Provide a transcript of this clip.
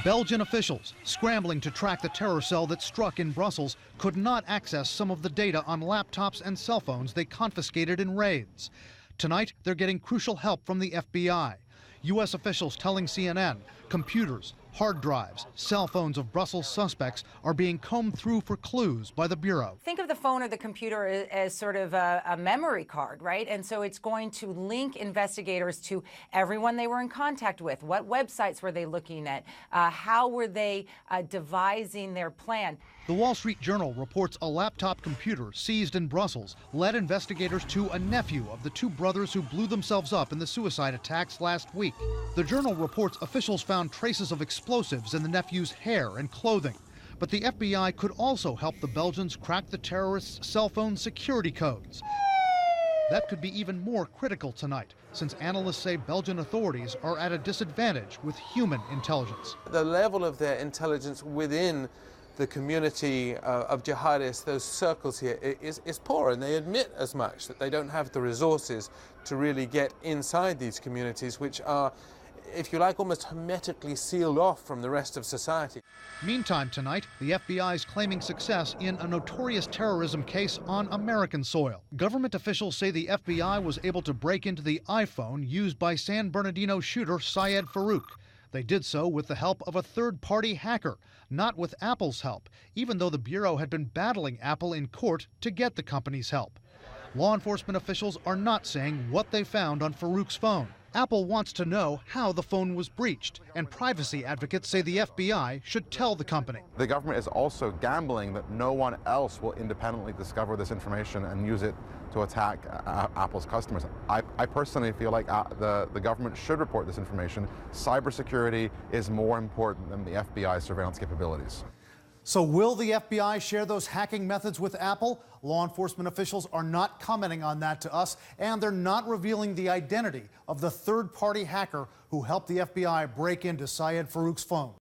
Belgian officials, scrambling to track the terror cell that struck in Brussels, could not access some of the data on laptops and cell phones they confiscated in raids. Tonight, they're getting crucial help from the FBI. U.S. officials telling CNN computers, hard drives, cell phones of Brussels suspects are being combed through for clues by the Bureau. Think of the phone or the computer as sort of a memory card, right? And so it's going to link investigators to everyone they were in contact with. What websites were they looking at? How were they devising their plan? The Wall Street Journal reports a laptop computer seized in Brussels led investigators to a nephew of the two brothers who blew themselves up in the suicide attacks last week. The Journal reports officials found traces of explosives in the nephew's hair and clothing. But the FBI could also help the Belgians crack the terrorists' cell phone security codes. That could be even more critical tonight, since analysts say Belgian authorities are at a disadvantage with human intelligence. The level of their intelligence within the community of jihadists, those circles here, is poor, and they admit as much, that they don't have the resources to really get inside these communities, which are, if you like, almost hermetically sealed off from the rest of society. Meantime tonight, the FBI is claiming success in a notorious terrorism case on American soil. Government officials say the FBI was able to break into the iPhone used by San Bernardino shooter Syed Farouk. They did so with the help of a third-party hacker, not with Apple's help, even though the Bureau had been battling Apple in court to get the company's help. Law enforcement officials are not saying what they found on Farouk's phone. Apple wants to know how the phone was breached, and privacy advocates say the FBI should tell the company. The government is also gambling that no one else will independently discover this information and use it to attack Apple's customers. I personally feel like the government should report this information. Cybersecurity is more important than the FBI surveillance capabilities. So will the FBI share those hacking methods with Apple? Law enforcement officials are not commenting on that to us, and they're not revealing the identity of the third-party hacker who helped the FBI break into Syed Farouk's phone.